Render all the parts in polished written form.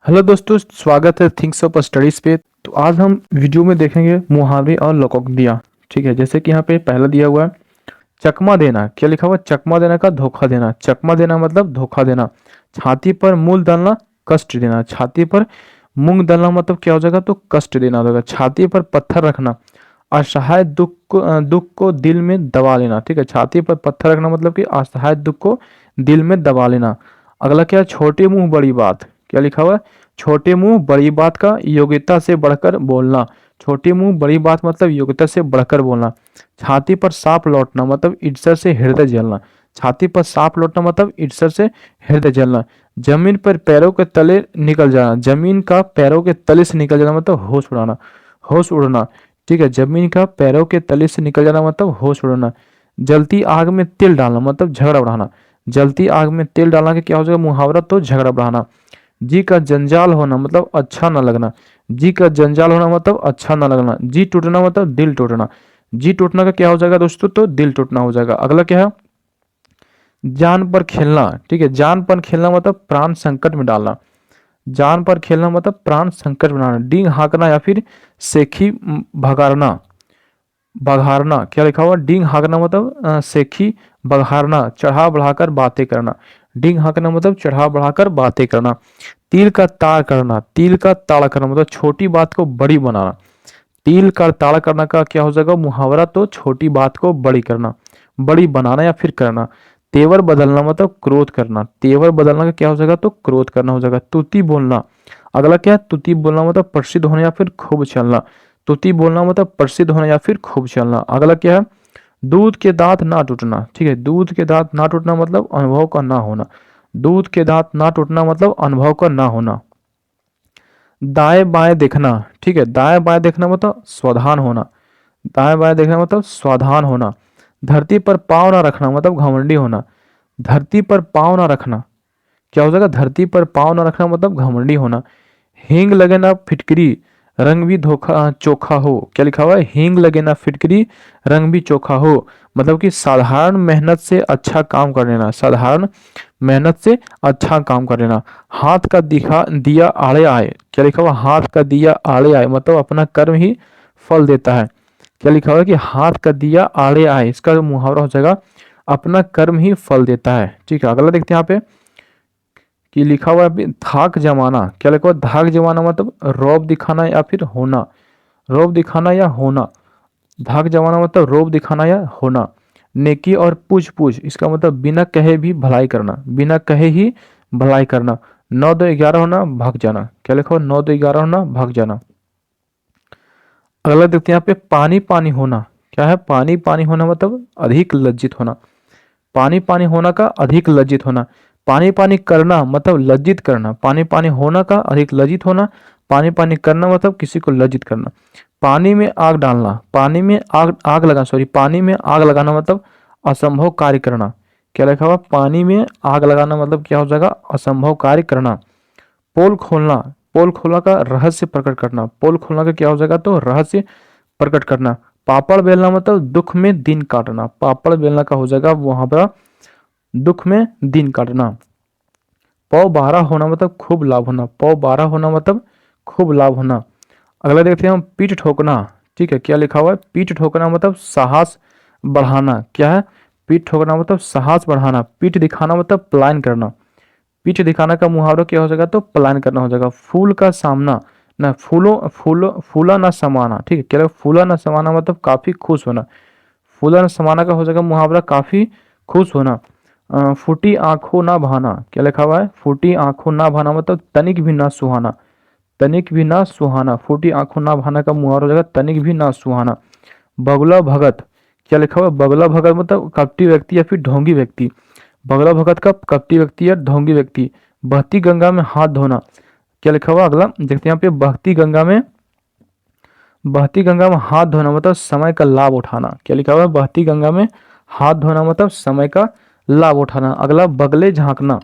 Hello दोस्तों, स्वागत है थिंक्स ऑफ स्टडीज पे। तो आज हम वीडियो में देखेंगे मुहावरे और लोकोक्तियाँ। ठीक है, जैसे कि यहाँ पे पहला दिया हुआ है चकमा देना। क्या लिखा हुआ है? चकमा देना का धोखा देना। चकमा देना मतलब धोखा देना। छाती पर मूल डालना, कष्ट देना। छाती पर मूंग डालना मतलब क्या हो जाएगा? तो कष्ट देना हो जाएगा। छाती पर पत्थर रखना, असहाय दुख को दिल में दबा लेना। ठीक है, छाती पर पत्थर रखना मतलब कि असहाय दुख को दिल में दबा लेना। अगला क्या है? छोटे मुंह बड़ी बात। क्या लिखा हुआ है? छोटे मुंह बड़ी बात का योग्यता से बढ़कर बोलना। छोटे मुंह बड़ी बात मतलब योग्यता से बढ़कर बोलना। छाती पर सांप लौटना मतलब ईर्ष्या से हृदय जलना। छाती पर सांप लौटना मतलब ईर्ष्या से हृदय जलना। जमीन पर पैरों के तले निकल जाना। जमीन का पैरों के तले से निकल जाना मतलब होश उड़ाना, होश उड़ना। ठीक है, जमीन का पैरों के तले से निकल जाना मतलब होश उड़ना। जलती आग में तेल डालना मतलब झगड़ा बढ़ाना। जलती आग में तेल डालना के क्या हो जाएगा? मुहावरा तो झगड़ा बढ़ाना। जी का जंजाल होना मतलब अच्छा ना लगना। जी का जंजाल होना मतलब अच्छा ना लगना। जी टूटना मतलब दिल टूटना। जी टूटना का क्या हो जाएगा दोस्तों? तो दिल टूटना हो जाएगा। अगला क्या है? जान पर खेलना। ठीक है, जान पर खेलना मतलब प्राण संकट में डालना। जान पर खेलना मतलब प्राण संकट में डालना। डींग हाँकना या फिर सेखी भगारना, बघारना। क्या लिखा हुआ? डींग हाँकना मतलब सेखी बघारना, चढ़ा बढ़ाकर बातें करना। डींग हाँकना मतलब चढ़ा बढ़ाकर बातें करना। तिल का ताड़ करना। तिल का ताड़ करना मतलब छोटी बात को बड़ी बनाना। तिल का ताड़ करना का क्या हो जाएगा? मुहावरा तो छोटी बात को बड़ी करना, बड़ी बनाना या फिर करना। तेवर बदलना मतलब क्रोध करना। तेवर बदलना का क्या हो जाएगा? तो क्रोध करना हो जाएगा। तुति बोलना। अगला क्या है? तुति बोलना मतलब प्रसिद्ध होना या फिर खूब चलना। तुति बोलना मतलब प्रसिद्ध होना या फिर खूब चलना। अगला क्या है? दूध के दांत ना टूटना। ठीक है, दूध के दांत ना टूटना मतलब अनुभव का ना होना। दूध के दांत ना टूटना मतलब अनुभव का ना होना। दाएं बाएं देखना। ठीक है, दाएं बाएं देखना मतलब सावधान होना। दाएं बाएं देखना मतलब सावधान होना। धरती पर पाँव ना रखना मतलब घमंडी होना। धरती पर पाँव ना रखना क्या हो जाएगा? धरती पर पाँव ना रखना मतलब घमंडी होना। हींग लगे ना फिटकरी, रंग भी धोखा चोखा हो। क्या लिखा हुआ है? हींग लगे ना फिटकरी, रंग भी चोखा हो मतलब कि साधारण मेहनत से अच्छा काम कर लेना। साधारण मेहनत से अच्छा काम कर लेना। हाथ का दिखा दिया आड़े आए। क्या लिखा हुआ? हाथ का दिया आड़े आए मतलब अपना कर्म ही फल देता है। क्या लिखा हुआ है? कि हाथ का दिया आड़े आए, इसका जो मुहावरा हो जाएगा अपना कर्म ही फल देता है। ठीक है, अगला देखते हैं यहाँ पे कि लिखा हुआ है अभी धाक जमाना। क्या लिखा हुआ? धाक जमाना मतलब रौब दिखाना या फिर होना। रौब दिखाना या होना। धाक जमाना मतलब रौब दिखाना या होना। नेकी और पूछ पूछ, इसका मतलब बिना कहे भी भलाई करना। बिना कहे ही भलाई करना। 9 2 11 होना, भाग जाना। क्या लिखा हुआ? 9 2 11 होना, भाग जाना। अगला देखते हैं यहाँ पे पानी पानी होना। क्या है? पानी पानी होना मतलब अधिक लज्जित होना। पानी पानी होना का अधिक लज्जित होना। पानी पानी करना मतलब लज्जित करना। पानी पानी होना का अधिक लज्जित होना। पानी पानी करना मतलब किसी को लज्जित करना। पानी में आग डालना। पानी में आग आग लगाना, सॉरी, पानी में आग लगाना मतलब असंभव कार्य करना। क्या लिखा हुआ? पानी में आग लगाना मतलब क्या हो जाएगा? असंभव कार्य करना। पोल खोलना। पोल खोलना का रहस्य प्रकट करना। पोल खोलना का क्या हो जाएगा? तो रहस्य प्रकट करना। पापड़ बेलना मतलब दुख में दिन काटना। पापड़ बेलना का हो जाएगा वहां पर दुख में दिन काटना। पौ 12 होना मतलब खूब लाभ होना। पौ 12 होना मतलब खूब लाभ होना। अगला देखते हैं हम पीठ ठोकना। ठीक है, क्या लिखा हुआ है? पीठ ठोकना मतलब साहस बढ़ाना। क्या है? पीठ ठोकना मतलब साहस बढ़ाना। पीठ दिखाना मतलब पलायन करना। पीठ दिखाना का मुहावरा क्या हो जाएगा? तो पलायन करना हो जाएगा। फूल का सामना ना, फूला ना समाना। ठीक है, क्या फूला ना समाना मतलब काफी खुश होना। फूला न समाना का हो जाएगा मुहावरा काफी खुश होना। फूटी आंखों ना बहाना। क्या लिखा हुआ है? फूटी आंखों ना बहाना मतलब तनिक भी ना सुहाना। तनिक भी ना सुहाना। फूटी आंखों ना बहाना का मुहावरा हो जाएगा तनिक भी ना सुहाना। बगुला भगत। क्या लिखा हुआ है? बगुला भगत मतलब कपटी व्यक्ति या फिर ढोंगी व्यक्ति। बगुला भगत का कपटी व्यक्ति या ढोंगी व्यक्ति। बहती गंगा में हाथ धोना। क्या लिखा हुआ? अगला देखते हैं यहाँ पे बहती गंगा में हाथ धोना मतलब समय का लाभ उठाना। क्या लिखा हुआ है? बहती गंगा में हाथ धोना मतलब समय का लाभ उठाना। अगला बगले झांकना।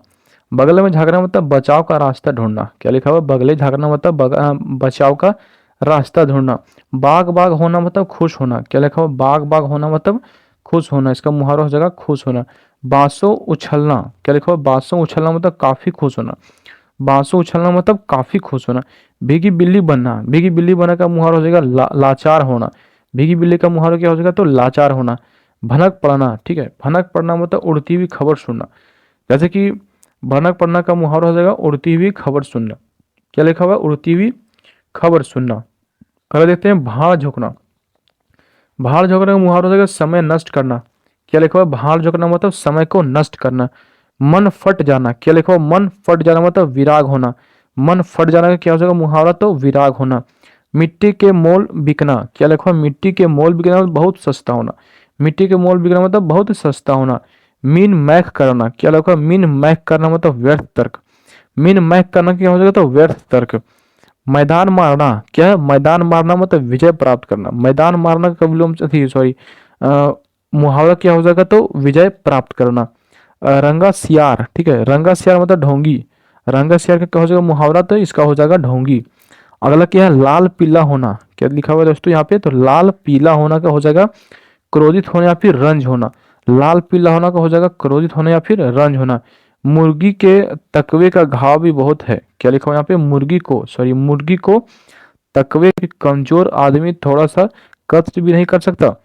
बगल में झांकना मतलब बचाव का रास्ता ढूंढना। क्या लिखा हुआ है? बगले झांकना मतलब बचाव का रास्ता ढूंढना। बाग बाग होना मतलब खुश होना। क्या लिखा हुआ? बाग बाग होना मतलब खुश होना। इसका मुहावरा हो जाएगा खुश होना। बांसों उछलना। क्या लिखा हुआ? बांसों उछलना मतलब काफी खुश होना। बांसुर उछलना मतलब काफी खुश होना। भीगी बिल्ली बनना, भीगी बिल्ली बनने का मुहावरा हो जाएगा लाचार होना। भीगी बिल्ली का मुहावरा क्या हो जाएगा, तो लाचार होना। भनक पड़ना, ठीक है, भनक पड़ना मतलब उड़ती हुई खबर सुनना। जैसे कि भनक पड़ना का मुहावरा हो जाएगा उड़ती हुई खबर सुनना। क्या लिखा हुआ है, उड़ती हुई खबर सुनना। अगला देखते हैं भाड़ झोंकना। भाड़ झोंकने का मुहावरा हो जाएगा समय नष्ट करना। क्या लिखा हुआ है, भाड़ झोंकना मतलब समय को नष्ट करना। मन फट जाना, क्या लिखा हुआ, मन फट जाना मतलब विराग होना। मन फट जाना का क्या हो जाएगा मुहावरा, तो विराग होना। मिट्टी के मोल बिकना, क्या लिखा हुआ, मिट्टी के मोल बिकना मतलब बहुत सस्ता होना। मिट्टी के मोल बिकना मतलब बहुत सस्ता होना। मीन मैक करना, क्या लिखा हुआ, मीन मैक करना मतलब व्यर्थ तर्क। मीन मैक करना क्या हो जाएगा, तो व्यर्थ तर्क। मैदान मारना, क्या है, मैदान मारना मतलब विजय प्राप्त करना। मैदान मारना का विलोम थी, सॉरी, मुहावरा क्या हो जाएगा, तो विजय प्राप्त करना। रंगा सियार, ठीक है, रंगा सियार मतलब ढोंगी। रंगा सियार का क्या हो जाएगा मुहावरा, तो इसका हो जाएगा ढोंगी। अगला क्या है, लाल पीला होना। क्या लिखा हुआ है दोस्तों यहाँ पे, तो लाल पीला होना का हो जाएगा क्रोधित होना या फिर रंज होना। लाल पीला होना का हो जाएगा क्रोधित होना या फिर रंज होना। मुर्गी के तकवे का घाव भी बहुत है। क्या लिखा हुआ है यहाँ पे, मुर्गी को, सॉरी, मुर्गी को तकवे के कमजोर आदमी थोड़ा सा कष्ट भी नहीं कर सकता।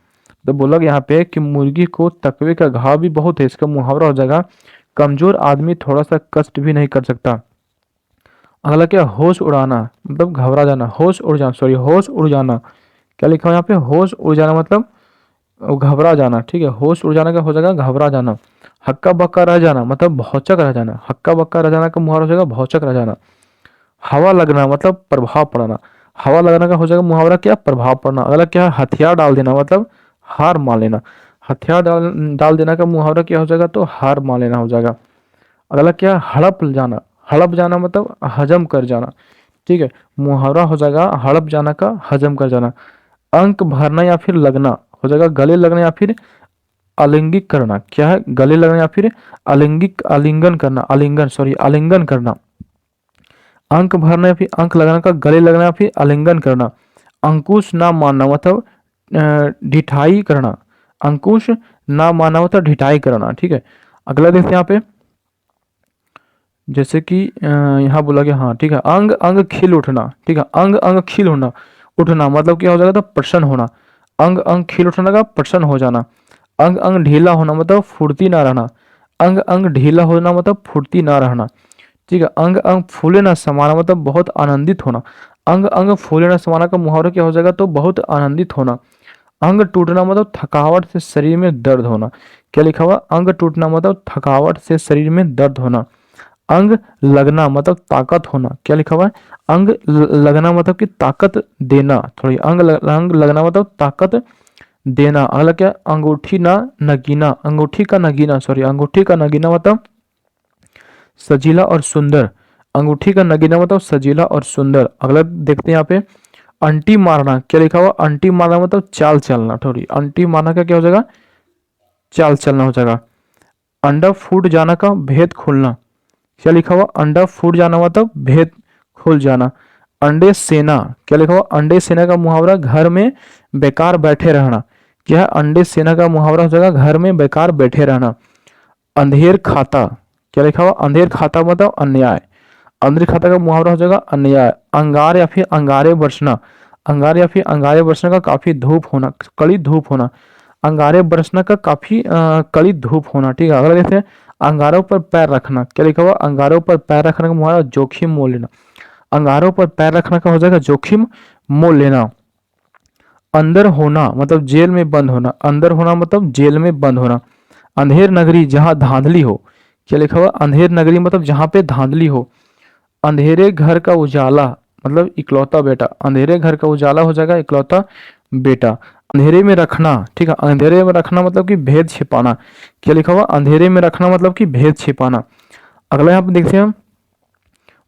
तो बोला गया यहाँ पे कि मुर्गी को तकवे का घाव भी बहुत है, इसका मुहावरा हो जाएगा कमजोर आदमी थोड़ा सा कष्ट भी नहीं कर सकता। अगला क्या, होश उड़ाना मतलब घबरा जाना, होश उड़ जाना, सॉरी, होश उड़ जाना। क्या लिखा हुआ है यहाँ पे, होश उड़ जाना मतलब घबरा जाना, ठीक है, होश उड़ जाना का हो जाएगा घबरा जाना। हक्का बक्का रह जाना मतलब भौचक रह जाना। हक्का बक्का रह जाना का मुहावरा हो जाएगा भौचक रह जाना। हवा लगना मतलब प्रभाव पड़ना। हवा लगना का हो जाएगा मुहावरा क्या, प्रभाव पड़ना। अगला क्या है, हथियार डाल देना मतलब हार मान लेना। हथियार डाल डाल देना का मुहावरा क्या हो जाएगा, तो हार मान लेना हो जाएगा। अगला क्या है, हड़प जाना। हड़प जाना मतलब हजम कर जाना, ठीक है, मुहावरा हो जाएगा हड़प जाना का हजम कर जाना। अंक भरना या फिर लगना हो जाएगा गले लगना या फिर आलिंगिक करना। क्या है, गले लगना या फिर आलिंगिक, आलिंगन करना, आलिंगन, सॉरी, आलिंगन करना। अंक भरना या फिर अंक लगाना का गले लगना या फिर आलिंगन करना। अंकुश ना मानना मतलब ढिठाई करना। अंकुश ना मानना मतलब ढिठाई करना, ठीक है। अगला देखते हैं यहाँ पे, जैसे कि यहाँ बोला गया, हाँ ठीक है, अंग अंग खिल उठना, ठीक है, अंग अंग खिल होना, उठना मतलब क्या हो जाएगा, तो प्रसन्न होना। अंग अंग खिल उठना का प्रसन्न हो जाना। अंग अंग ढीला होना मतलब फुर्ती ना रहना। अंग अंग ढीला होना मतलब फुर्ती ना रहना, ठीक है। अंग अंग फूले ना समाना मतलब बहुत आनंदित होना। अंग अंग फूले ना समाना का मुहावरा क्या हो जाएगा, तो बहुत आनंदित होना। अंग टूटना मतलब थकावट से शरीर में दर्द होना। क्या लिखा हुआ, अंग टूटना मतलब थकावट से शरीर में दर्द होना। अंग लगना मतलब ताकत होना। क्या लिखा हुआ है, अंग लगना मतलब कि ताकत देना, थोड़ी, अंग लगना मतलब ताकत देना। अगला क्या, अंगूठी ना नगीना। अंगूठी का नगीना, सॉरी, अंगूठी का नगीना मतलब सजीला और सुंदर। अंगूठी का नगीना मतलब सजीला और सुंदर। अगला देखते हैं यहाँ पे, अंटी मारना। क्या लिखा हुआ, अंटी मारना मतलब चाल चलना, थोड़ी, अंटी मारना का क्या हो जाएगा, चाल चलना हो जाएगा। अंडा फूट जाना का भेद खुलना। क्या लिखा हुआ, अंडा फूट जाना मतलब भेद खुल जाना। अंडे सेना। क्या लिखा हुआ, अंडे सेना का मुहावरा घर में बेकार बैठे रहना। क्या है, अंडे सेना का मुहावरा हो जाएगा घर में बेकार बैठे रहना। अंधेर खाता। क्या लिखा हुआ, अंधेर खाता मतलब अन्याय। अंधेर खाता का मुहावरा हो जाएगा अन्याय। अंगार या फिर अंगारे बरसना। अंगार या फिर अंगारे बरसना का काफी धूप होना, कड़ी धूप होना। अंगारे बरसना का काफी कड़ी धूप होना, ठीक है। अगला देखते हैं, अंगारों पर पैर रखना। क्या लिखा हुआ, अंगारों पर पैर रखने का मुहावरा जोखिम मोल लेना। अंगारों पर पैर रखने का हो जाएगा जोखिम मोल लेना। अंदर होना मतलब जेल में बंद होना। अंदर होना मतलब जेल में बंद होना। अंधेर नगरी जहां धांधली हो। क्या लिखा हुआ, अंधेर नगरी मतलब जहां पे धांधली हो। अंधेरे घर का उजाला मतलब इकलौता बेटा। अंधेरे घर का उजाला हो जाएगा इकलौता बेटा। अंधेरे में रखना, ठीक है, अंधेरे में रखना मतलब कि भेद छिपाना। क्या लिखा हुआ, अंधेरे में रखना मतलब कि भेद छिपाना। अगला यहाँ पे देखते हैं हम,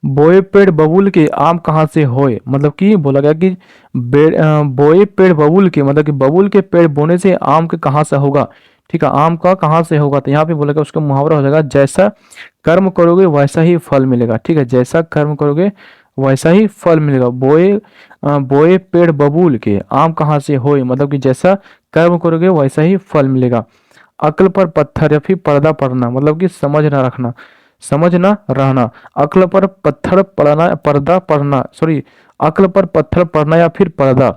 बोए पेड़ बबूल के आम कहाँ से होए। मतलब कि बोला गया कि बोए पेड़ बबूल के मतलब कि बबूल के पेड़ बोने से आम के कहाँ से होगा, ठीक है, आम का कहाँ से होगा। तो यहाँ पे बोला गया उसका मुहावरा हो जाएगा जैसा कर्म करोगे वैसा ही फल मिलेगा, ठीक है, जैसा कर्म करोगे वैसा ही फल मिलेगा। बोए पेड़ बबूल के आम कहाँ से होए मतलब कि जैसा कर्म करोगे वैसा ही फल मिलेगा। अक्ल पर पत्थर या फिर पर्दा पड़ना मतलब कि समझ ना रखना। समझना रहना। अक्ल पर पत्थर पड़ना, पर्दा पड़ना, सॉरी, अक्ल पर पत्थर पड़ना या फिर पर्दा,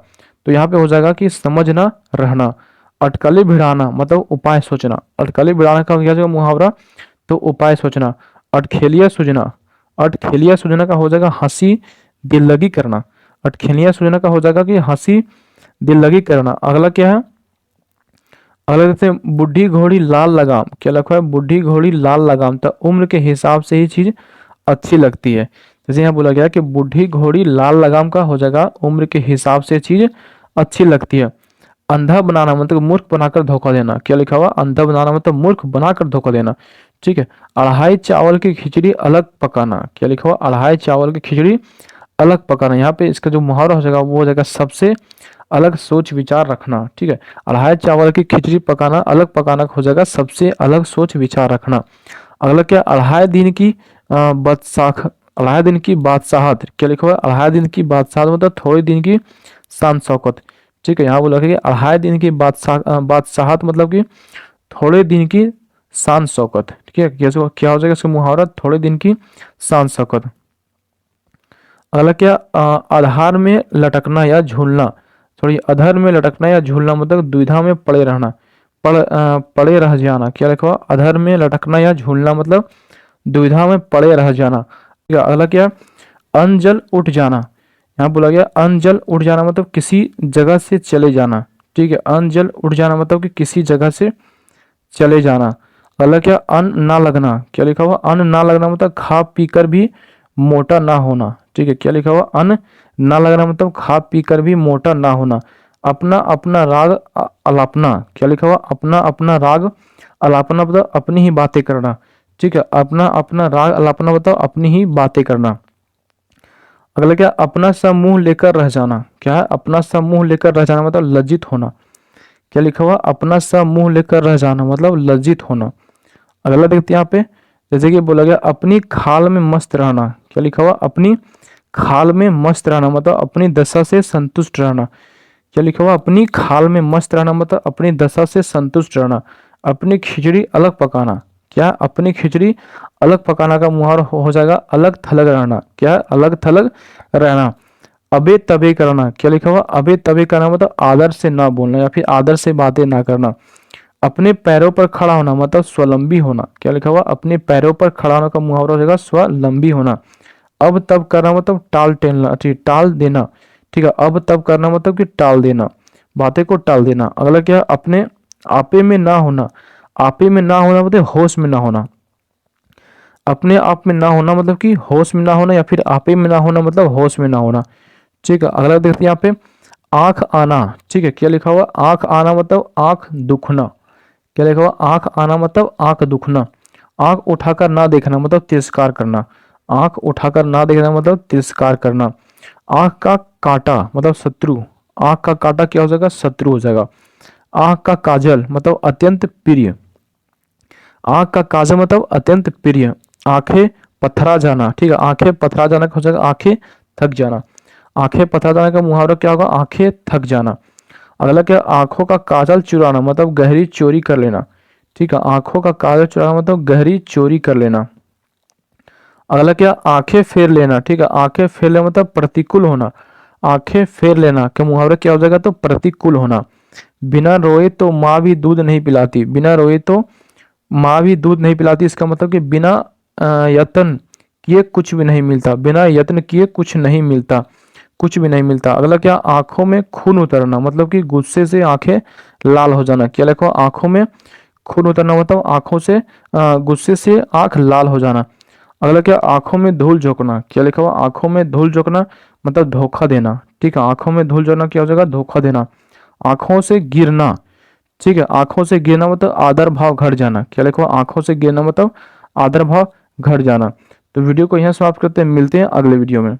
तो यहाँ पे हो जाएगा कि समझना रहना। अटकलें भिड़ाना मतलब उपाय सोचना, अटकलें भिड़ाना का क्या जाएगा मुहावरा, तो उपाय सोचना। अटखेलिया सूझना, अटखेलिया सूझना का हो जाएगा हंसी दिल लगी करना, अटखेलिया सूझना का हो जाएगा कि हंसी दिल लगी करना। अगला क्या है, अगला देखते हैं, बुढ़ी घोड़ी लाल लगाम, क्या लिखा है, बुढ़ी घोड़ी लाल लगाम, तो उम्र के हिसाब से ही चीज अच्छी लगती है। जैसे यहाँ बोला गया कि बुढ़ी घोड़ी लाल लगाम का हो जाएगा उम्र के हिसाब से चीज अच्छी लगती है। अंधा बनाना मतलब मूर्ख बनाकर धोखा देना, क्या लिखा हुआ, अंधा बनाना मतलब मूर्ख बनाकर धोखा देना। ठीक है। अढ़ाई चावल की खिचड़ी अलग पकाना, क्या लिखा हुआ, अढ़ाई चावल की खिचड़ी अलग पकाना। यहाँ पे इसका जो मुहावरा हो जाएगा वो हो जाएगा सबसे अलग सोच विचार रखना। ठीक है। अढ़ाई चावल की खिचड़ी पकाना अलग पकाना हो जाएगा सबसे अलग सोच विचार रखना। अगला क्या, अढ़ाई दिन की बादशाह, अढ़ाई दिन की बादशाहत, क्या लिखा हुआ है, अढ़ाई दिन की बादशाहत मतलब थोड़े दिन की शान शौकत। ठीक है। यहाँ बोला कि अढ़ाई दिन की बादशाहत मतलब कि थोड़े दिन की शान शौकत। ठीक है। कैसे क्या हो जाएगा इसका मुहावरा, थोड़े दिन की शान शौकत। अगला क्या, आधार में लटकना या झूलना, सॉरी, अधर में लटकना या झूलना मतलब दुविधा में पड़े रहना, पड़े रह जाना, क्या लिखा हुआ, अधर में लटकना या झूलना मतलब दुविधा में पड़े रह जाना। ठीक है। अगला क्या, अन्न जल उठ जाना, यहाँ बोला गया अन्न जल उठ जाना मतलब किसी जगह से चले जाना। ठीक है। अन्न जल उठ जाना मतलब कि किसी जगह से चले जाना। अगला क्या, अन्न ना लगना, क्या लिखा हुआ, अन्न ना लगना मतलब खा पी कर भी मोटा ना होना। ठीक है। क्या लिखा हुआ, अन्न ना लगना मतलब खा पी कर भी मोटा ना होना। अपना अपना राग अलापना, क्या लिखा हुआ, अपना अपना राग अलापना मतलब अपनी ही बातें करना। ठीक है। अपना अपना राग अलापना मतलब अपनी ही बातें करना। अगला क्या, अपना सा मुंह लेकर रह जाना, क्या है, अपना सा मुंह लेकर रह जाना मतलब लज्जित होना। क्या लिखा हुआ, अपना सा मुंह लेकर रह जाना मतलब लज्जित होना। अगला देखते हैं यहाँ पे, जैसे कि बोला गया अपनी खाल में मस्त रहना, क्या लिखा हुआ, अपनी खाल में मस्त रहना मतलब अपनी दशा से संतुष्ट रहना। क्या लिखा हुआ, अपनी खाल में मस्त रहना मतलब अपनी दशा से संतुष्ट रहना। अपनी खिचड़ी अलग पकाना, क्या, अपनी खिचड़ी अलग पकाना का मुहावरा हो जाएगा अलग थलग रहना, क्या है, अलग थलग रहना। अबे तबे करना, क्या लिखा हुआ, अबे तबे करना मतलब आदर से ना बोलना या फिर आदर से बातें ना करना। अपने पैरों पर खड़ा होना मतलब स्वलंबी होना, क्या लिखा हुआ, अपने पैरों पर खड़ा होने का मुहावरा हो जाएगा स्वलंबी होना। अब तब करना मतलब टाल टेलना, ठीक, टाल देना। ठीक है। अब तब करना मतलब कि टाल देना, बातें को टाल देना। अगला क्या है, अपने आपे में ना होना, आपे में ना होना मतलब होश में ना होना। अपने आप में ना होना मतलब कि होश में ना होना या फिर आपे में ना होना मतलब होश में ना होना। ठीक है। अगला देखते हैं यहाँ पे, आंख आना। ठीक है। क्या लिखा हुआ, आंख आना मतलब आंख दुखना, क्या लिखा हुआ, आंख आना मतलब आंख दुखना। आंख उठाकर ना देखना मतलब तिरस्कार करना, आंख उठाकर ना देखना मतलब तिरस्कार करना। आंख का काटा मतलब शत्रु, आंख का काटा क्या हो जाएगा, शत्रु हो जाएगा। आंख का काजल मतलब अत्यंत प्रिय, आंख का काजल मतलब अत्यंत प्रिय। आंखें पथरा जाना, ठीक है, आंखें पथरा जाना हो जाएगा आंखें थक जाना। आंखें पथरा जाने का मुहावरा क्या होगा, आंखें थक जाना। अगला क्या, आंखों का काजल चुराना मतलब गहरी चोरी कर लेना। ठीक है। आंखों का काजल चुराना मतलब गहरी चोरी कर लेना। अगला क्या, आंखें फेर लेना। ठीक है। आंखें फेर लेना मतलब प्रतिकूल होना। आंखें फेर लेना का मुहावरा क्या हो जाएगा, तो प्रतिकूल होना। बिना रोए तो माँ भी दूध नहीं पिलाती, बिना रोए तो माँ भी दूध नहीं पिलाती, इसका मतलब कि बिना यत्न किए कुछ भी नहीं मिलता, बिना यत्न किए कुछ नहीं मिलता, कुछ भी नहीं मिलता। अगला क्या, आंखों में खून उतरना मतलब कि गुस्से से आंखें लाल हो जाना। क्या लिखो, आंखों में खून उतरना मतलब आंखों से गुस्से से आंख लाल हो जाना। अगला क्या, आंखों में धूल झोंकना। क्या लिखा हुआ, आंखों में धूल झोंकना मतलब धोखा देना। ठीक है। आंखों में धूल झोंकना क्या हो जाएगा, धोखा देना। आंखों से गिरना, ठीक है, आंखों से गिरना मतलब आदर भाव घट जाना। क्या लिखो, आंखों से गिरना मतलब आदर भाव घट जाना। तो वीडियो को यहाँ समाप्त करते हैं, मिलते हैं अगले वीडियो में।